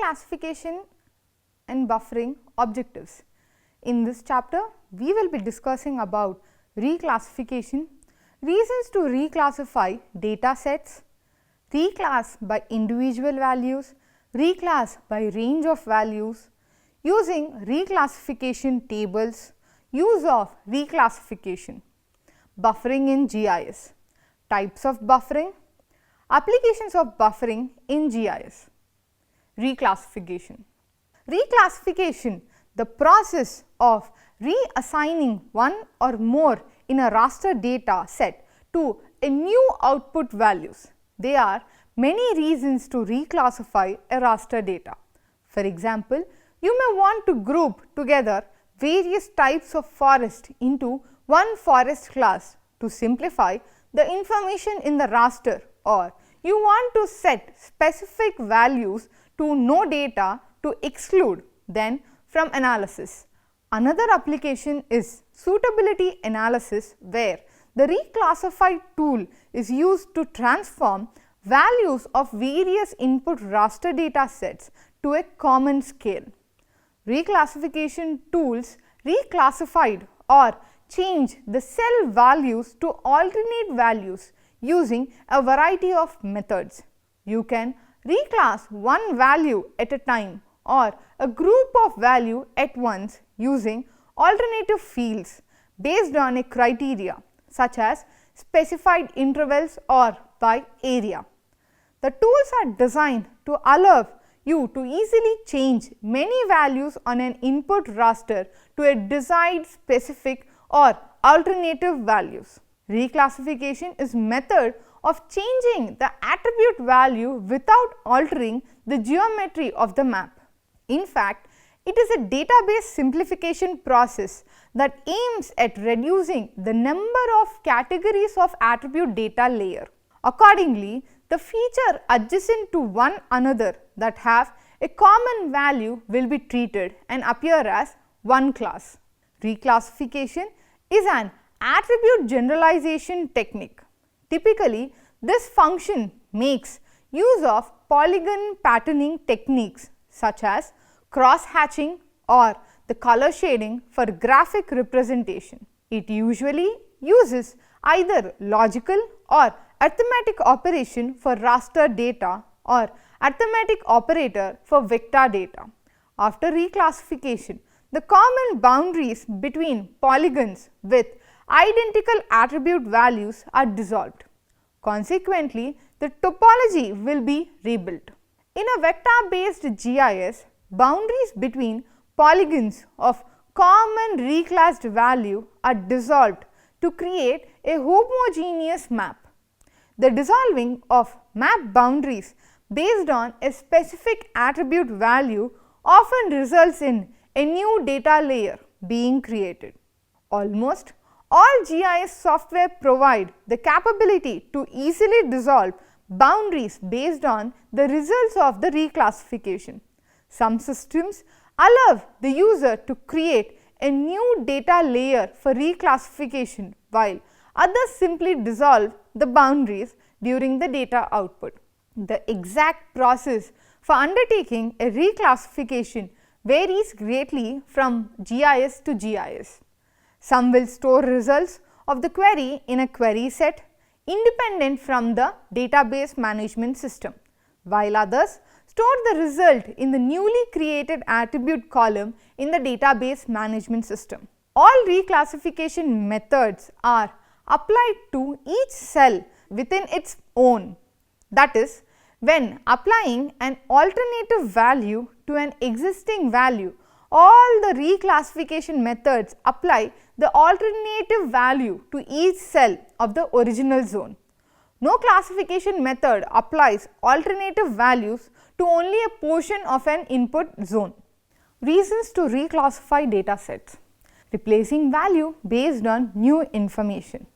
Reclassification and Buffering objectives. In this chapter, we will be discussing about reclassification, reasons to reclassify data sets, reclass by individual values, reclass by range of values, using reclassification tables, use of reclassification, buffering in GIS, types of buffering, applications of buffering in GIS, reclassification. Reclassification, the process of reassigning one or more in a raster data set to a new output values. There are many reasons to reclassify a raster data. For example, you may want to group together various types of forest into one forest class to simplify the information in the raster, or you want to set specific values to no data to exclude them from analysis. Another application is suitability analysis, where the reclassify tool is used to transform values of various input raster data sets to a common scale. Reclassification tools reclassified or change the cell values to alternate values using a variety of methods. You can reclass one value at a time or a group of value at once using alternative fields based on a criteria such as specified intervals or by area. The tools are designed to allow you to easily change many values on an input raster to a desired specific or alternative values. Reclassification is a method of changing the attribute value without altering the geometry of the map. In fact, it is a database simplification process that aims at reducing the number of categories of attribute data layer. Accordingly, the feature adjacent to one another that have a common value will be treated and appear as one class. Reclassification is an attribute generalization technique. Typically, this function makes use of polygon patterning techniques such as cross-hatching or the color shading for graphic representation. It usually uses either logical or arithmetic operation for raster data or arithmetic operator for vector data. After reclassification, the common boundaries between polygons with identical attribute values are dissolved. Consequently, the topology will be rebuilt. In a vector-based GIS, boundaries between polygons of common reclassed value are dissolved to create a homogeneous map. The dissolving of map boundaries based on a specific attribute value often results in a new data layer being created. Almost all GIS software provide the capability to easily dissolve boundaries based on the results of the reclassification. Some systems allow the user to create a new data layer for reclassification, while others simply dissolve the boundaries during the data output. The exact process for undertaking a reclassification varies greatly from GIS to GIS. Some will store results of the query in a query set independent from the database management system, while others store the result in the newly created attribute column in the database management system. All reclassification methods are applied to each cell within its own. That is, when applying an alternative value to an existing value, all the reclassification methods apply the alternative value to each cell of the original zone. No classification method applies alternative values to only a portion of an input zone. Reasons to reclassify data sets. Replacing value based on new information.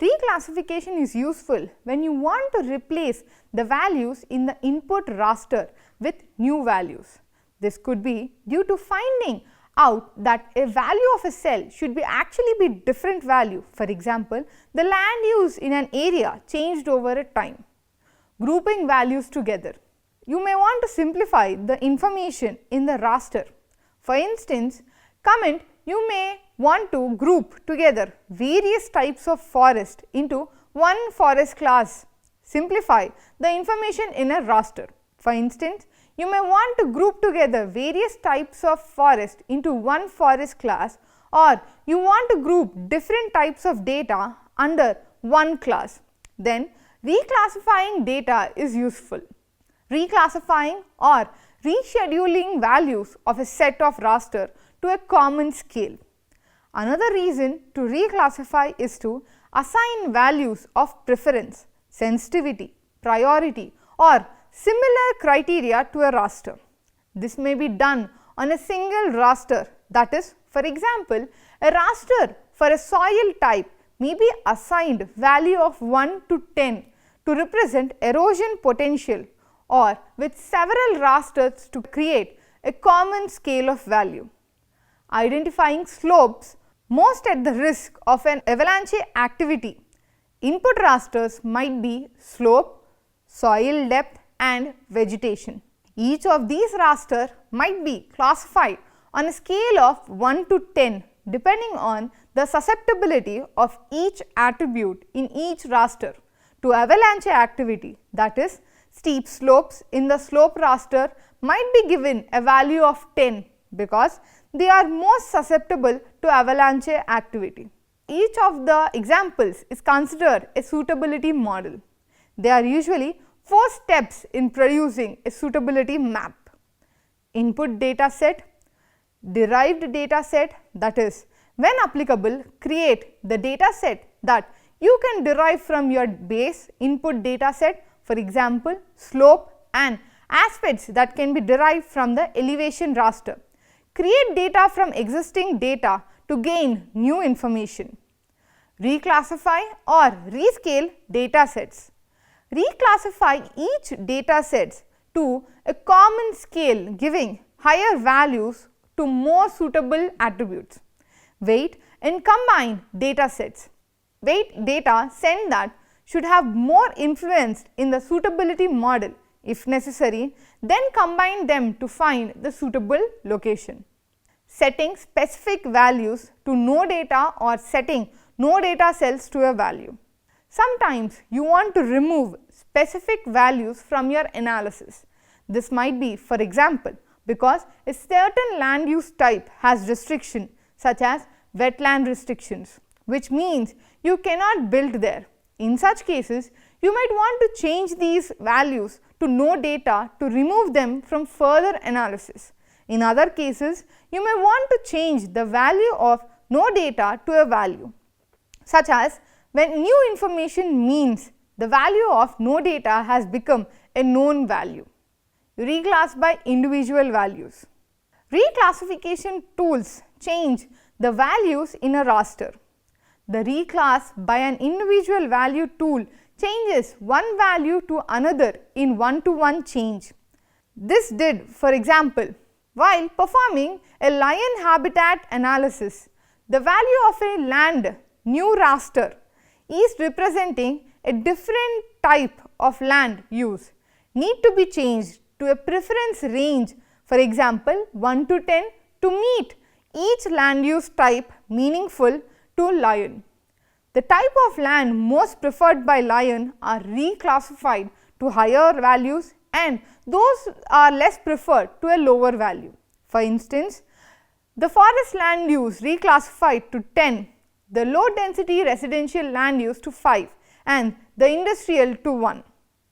Reclassification is useful when you want to replace the values in the input raster with new values. This could be due to finding out that a value of a cell should be actually be different value. For example, the land use in an area changed over a time. Grouping values together. you may want to simplify the information in the raster. For instance, comment, you may want to group together various types of forest into one forest class. Simplify the information in a raster. For instance, you may want to group together various types of forest into one forest class, or you want to group different types of data under one class. Then reclassifying data is useful. Reclassifying or rescheduling values of a set of raster to a common scale. Another reason to reclassify is to assign values of preference, sensitivity, priority or similar criteria to a raster. This may be done on a single raster, that is, for example, a raster for a soil type may be assigned value of 1 to 10 to represent erosion potential, or with several rasters to create a common scale of value. Identifying slopes most at the risk of an avalanche activity. Input rasters might be slope, soil depth and vegetation. Each of these rasters might be classified on a scale of 1 to 10 depending on the susceptibility of each attribute in each raster to avalanche activity, that is, steep slopes in the slope raster might be given a value of 10 because they are most susceptible to avalanche activity. Each of the examples is considered a suitability model. There are usually 4 steps in producing a suitability map: input data set, derived data set, that is, when applicable, create the data set that you can derive from your base input data set, for example, slope, and aspects that can be derived from the elevation raster. Create data from existing data to gain new information. Reclassify or rescale data sets. Reclassify each data sets to a common scale, giving higher values to more suitable attributes. Weight and combine data sets. Weight data set that should have more influence in the suitability model. If necessary, then combine them to find the suitable location. Setting specific values to no data or setting no data cells to a value. Sometimes you want to remove specific values from your analysis. This might be, for example, because a certain land use type has restriction such as wetland restrictions, which means you cannot build there. In such cases, you might want to change these values to no data to remove them from further analysis. In other cases, you may want to change the value of no data to a value, such as when new information means the value of no data has become a known value. Reclass by individual values. Reclassification tools change the values in a raster. The reclass by an individual value tool changes one value to another in one-to-one change. This did, for example, while performing a lion habitat analysis, the value of a land new raster is representing a different type of land use need to be changed to a preference range, for example 1 to 10, to meet each land use type meaningful to lion. The type of land most preferred by lion are reclassified to higher values and those are less preferred to a lower value. For instance, the forest land use reclassified to 10, the low density residential land use to 5 and the industrial to 1.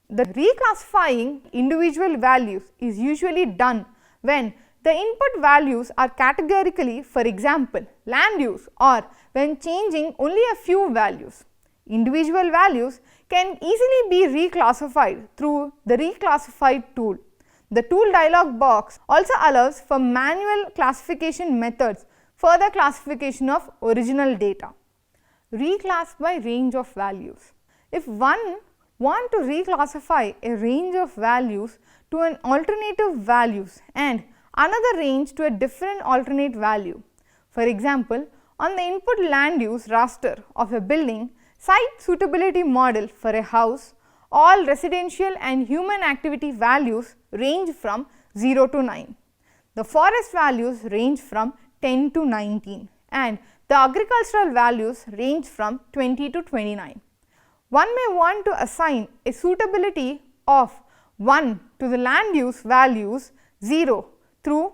The reclassifying individual values is usually done when the input values are categorically, for example, land use, or when changing only a few values. Individual values can easily be reclassified through the reclassified tool. The tool dialog box also allows for manual classification methods, further classification of original data. Reclass by range of values. If one wants to reclassify a range of values to an alternative values and another range to a different alternate value. For example, on the input land use raster of a building, site suitability model for a house all residential and human activity values range from 0 to 9. The forest values range from 10 to 19 and the agricultural values range from 20 to 29. One may want to assign a suitability of 1 to the land use values 0 through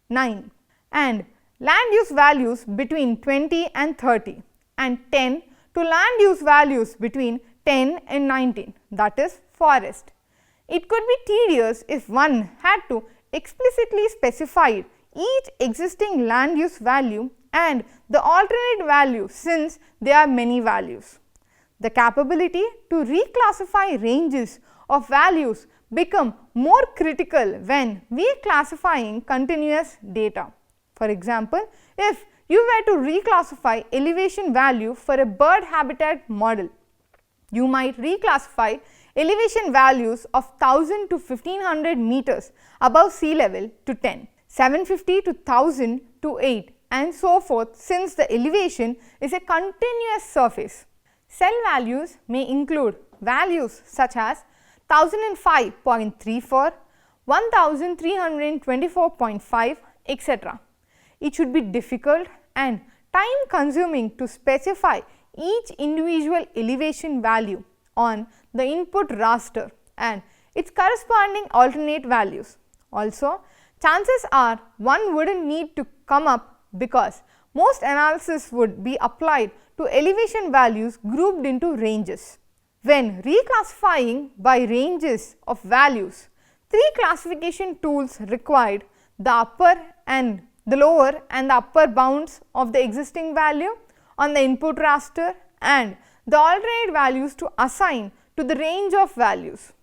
9 and land use values between 20 and 30 and 10 to land use values between 10 and 19, that is forest. It could be tedious if one had to explicitly specify each existing land use value and the alternate value since there are many values. The capability to reclassify ranges of values become more critical when we are classifying continuous data. For example, if you were to reclassify elevation value for a bird habitat model, you might reclassify elevation values of 1000 to 1500 meters above sea level to 10, 750 to 1000 to 8 and so forth, since the elevation is a continuous surface. Cell values may include values such as 1005.34, 1324.5, etc. It should be difficult and time consuming to specify each individual elevation value on the input raster and its corresponding alternate values. Also, chances are one would not need to come up because most analysis would be applied to elevation values grouped into ranges. When reclassifying by ranges of values, three classification tools required: the upper and the lower and the upper bounds of the existing value on the input raster and the alternate values to assign to the range of values.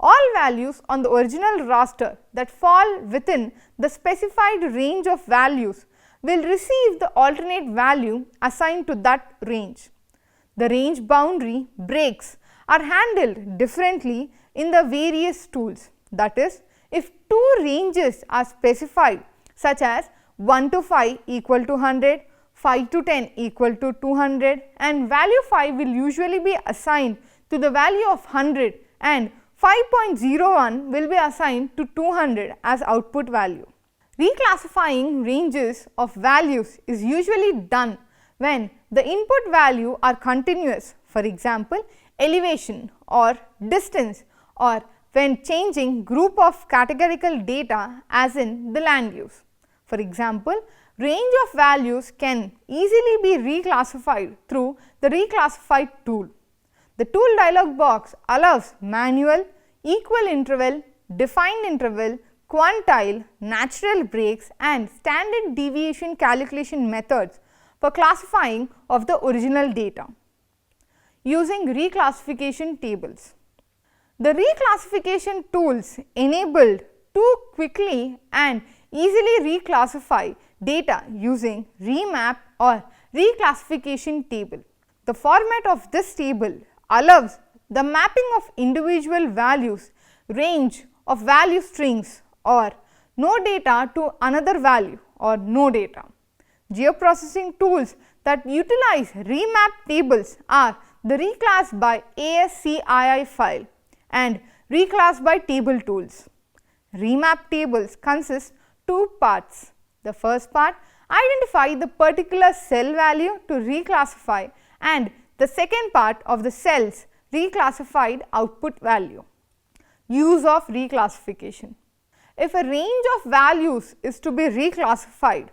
All values on the original raster that fall within the specified range of values will receive the alternate value assigned to that range. The range boundary breaks are handled differently in the various tools. That is, if two ranges are specified such as 1 to 5 equal to 100, 5 to 10 equal to 200 and value 5 will usually be assigned to the value of 100 and 5.01 will be assigned to 200 as output value. Reclassifying ranges of values is usually done when the input value are continuous, for example, elevation or distance, or when changing group of categorical data as in the land use. For example, range of values can easily be reclassified through the reclassify tool. The tool dialog box allows manual, equal interval, defined interval, quantile, natural breaks and standard deviation calculation methods for classifying of the original data using reclassification tables. The reclassification tools enabled to quickly and easily reclassify data using remap or reclassification table. The format of this table allows the mapping of individual values, range of value strings or no data to another value or no data. Geoprocessing tools that utilize remap tables are the reclass by ASCII file and reclass by table tools. Remap tables consist two parts. The first part identify the particular cell value to reclassify and the second part of the cell's reclassified output value. Use of reclassification. If a range of values is to be reclassified,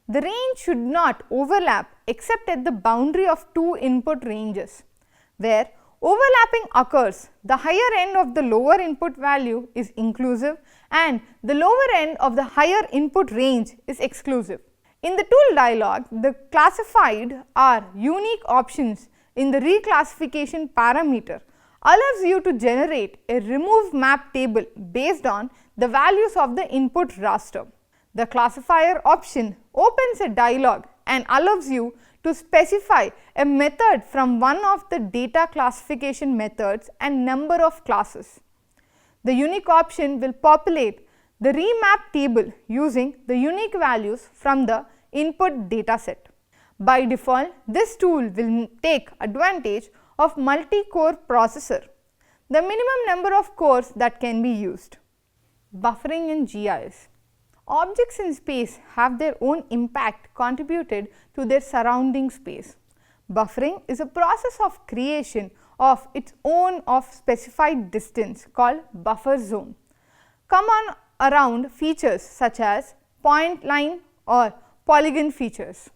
the range should not overlap except at the boundary of two input ranges. Where overlapping occurs, the higher end of the lower input value is inclusive and the lower end of the higher input range is exclusive. In the tool dialog, the classified are unique options in the reclassification parameter allows you to generate a remove map table based on the values of the input raster. The classifier option opens a dialog and allows you to specify a method from one of the data classification methods and number of classes. The unique option will populate the remap table using the unique values from the input data set. By default, this tool will take advantage of multi-core processor. the minimum number of cores that can be used. Buffering in GIS. Objects in space have their own impact contributed to their surrounding space. Buffering is a process of creation of its own of specified distance called buffer zone. Come on around features such as point line or polygon features.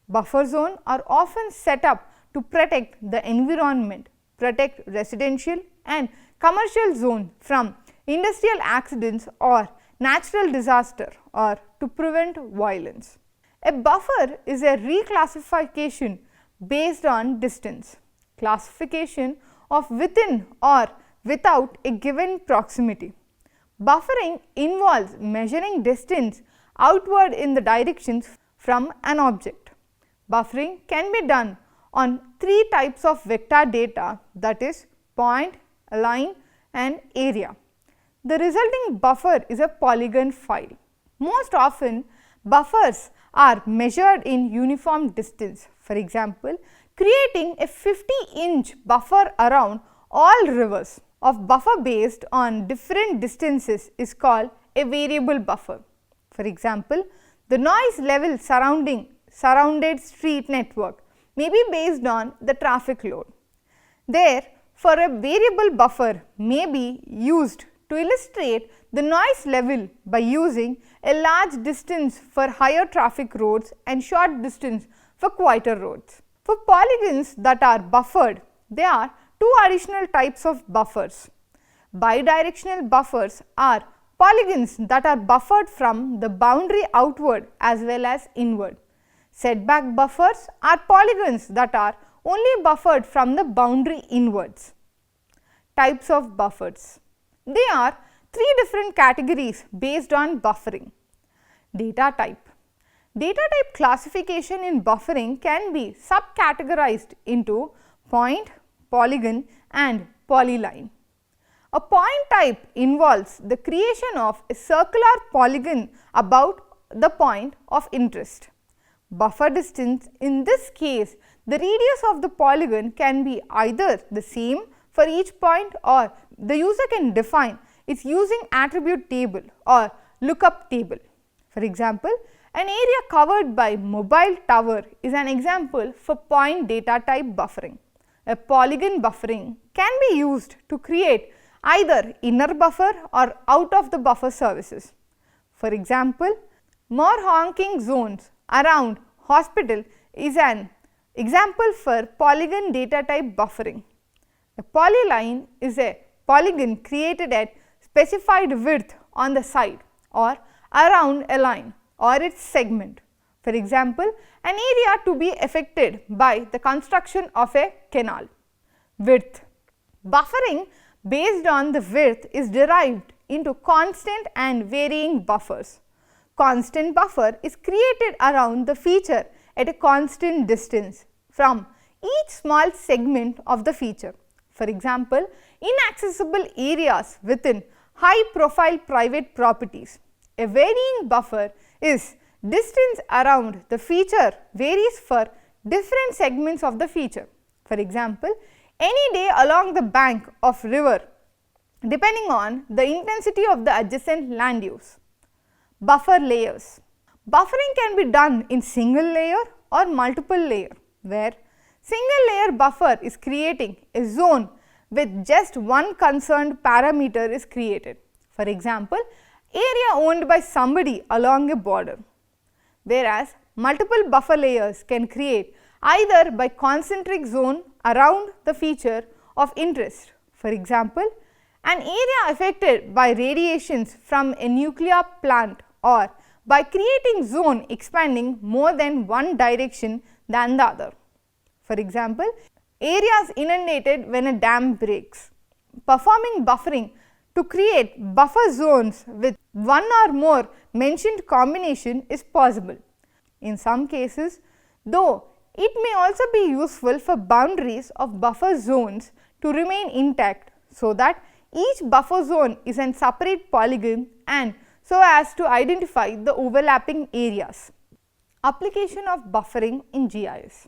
Buffer zone are often set up to protect the environment, protect residential and commercial zone from industrial accidents or natural disaster or to prevent violence. A buffer is a reclassification based on distance, classification of within or without a given proximity. Buffering involves measuring distance outward in the directions from an object. Buffering can be done on three types of vector data, that is point, line and area. The resulting buffer is a polygon file. Most often, buffers are measured in uniform distance. For example, creating a 50-inch buffer around all rivers of buffer based on different distances is called a variable buffer. For example, the noise level surrounded street network may be based on the traffic load. Therefore, a variable buffer may be used to illustrate the noise level by using a large distance for higher traffic roads and short distance for quieter roads. For polygons that are buffered, there are two additional types of buffers. Bidirectional buffers are polygons that are buffered from the boundary outward as well as inward. Setback buffers are polygons that are only buffered from the boundary inwards. Types of buffers. There are three different categories based on buffering. Data type. Data type classification in buffering can be subcategorized into point, polygon and polyline. A point type involves the creation of a circular polygon about the point of interest. Buffer distance, in this case, the radius of the polygon can be either the same for each point or the user can define its using attribute table or lookup table. For example, an area covered by mobile tower is an example for point data type buffering. A polygon buffering can be used to create either inner buffer or out of the buffer services. For example, more honking zones around hospital is an example for polygon data type buffering. A polyline is a polygon created at specified width on the side or around a line or its segment. For example, an area to be affected by the construction of a canal. Width. Buffering based on the width is derived into constant and varying buffers. Constant buffer is created around the feature at a constant distance from each small segment of the feature. For example, inaccessible areas within high profile private properties. A varying buffer is distance around the feature varies for different segments of the feature. For example, any day along the bank of river depending on the intensity of the adjacent land use. Buffer layers. Buffering can be done in single layer or multiple layer, where single layer buffer is creating a zone with just one concerned parameter is created. For example, area owned by somebody along a border, whereas multiple buffer layers can create either by concentric zone around the feature of interest. For example, an area affected by radiations from a nuclear plant or by creating zone expanding more than one direction than the other. For example, areas inundated when a dam breaks. Performing buffering to create buffer zones with one or more mentioned combination is possible. In some cases, though, it may also be useful for boundaries of buffer zones to remain intact, so that each buffer zone is a separate polygon and so as to identify the overlapping areas. Application of buffering in GIS.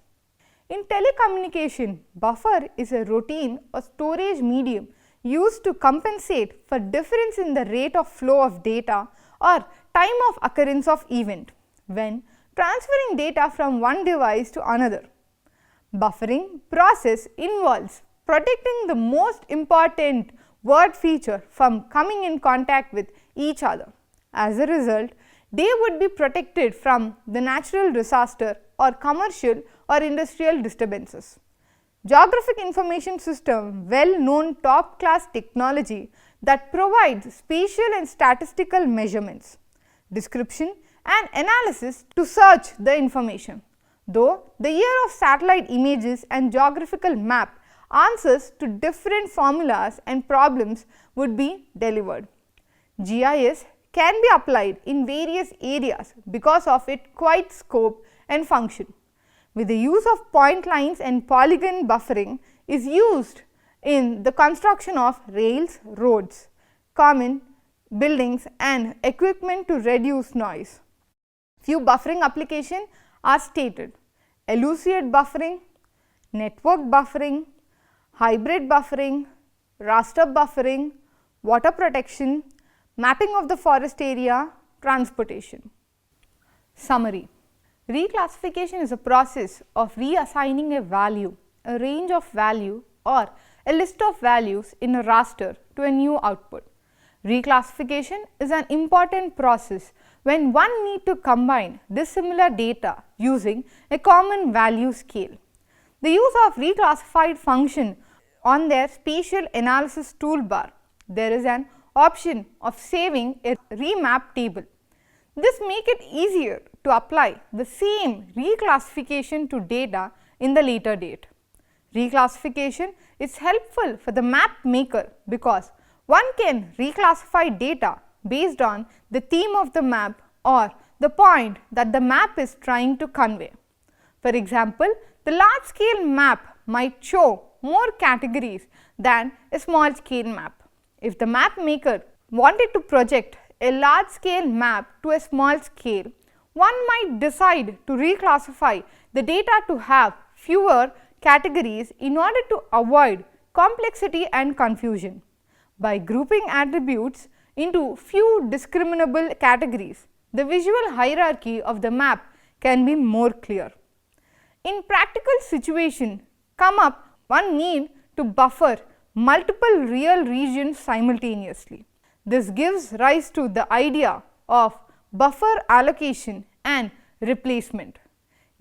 In telecommunication, buffer is a routine or storage medium used to compensate for difference in the rate of flow of data or time of occurrence of event when transferring data from one device to another. Buffering process involves protecting the most important word feature from coming in contact with each other. As a result, they would be protected from the natural disaster or commercial or industrial disturbances. Geographic information system, well known top class technology that provides spatial and statistical measurements, description and analysis to search the information. Though the year of satellite images and geographical map answers to different formulas and problems would be delivered. GIS can be applied in various areas because of its wide scope and function. With the use of point lines and polygon buffering is used in the construction of rails, roads, common buildings and equipment to reduce noise. Few buffering applications are stated: elucidate buffering, network buffering, hybrid buffering, raster buffering, water protection, mapping of the forest area, transportation. Summary: reclassification is a process of reassigning a value, a range of value or a list of values in a raster to a new output. Reclassification is an important process when one needs to combine dissimilar data using a common value scale. The use of reclassified function on their spatial analysis toolbar, there is an option of saving a remap table. This makes it easier to apply the same reclassification to data in the later date. Reclassification is helpful for the map maker because one can reclassify data based on the theme of the map or the point that the map is trying to convey. For example, the large scale map might show more categories than a small scale map. If the map maker wanted to project a large scale map to a small scale, one might decide to reclassify the data to have fewer categories in order to avoid complexity and confusion. By grouping attributes into few discriminable categories, the visual hierarchy of the map can be more clear. In practical situation come up, one need to buffer multiple real regions simultaneously. This gives rise to the idea of buffer allocation and replacement.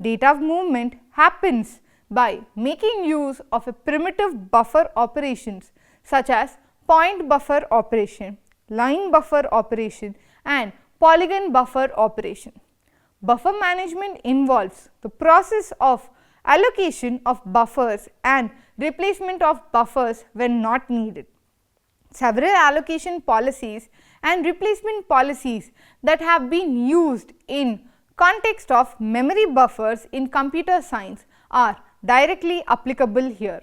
Data movement happens by making use of a primitive buffer operations such as point buffer operation, line buffer operation and polygon buffer operation. Buffer management involves the process of allocation of buffers and replacement of buffers when not needed. Several allocation policies and replacement policies that have been used in context of memory buffers in computer science are directly applicable here.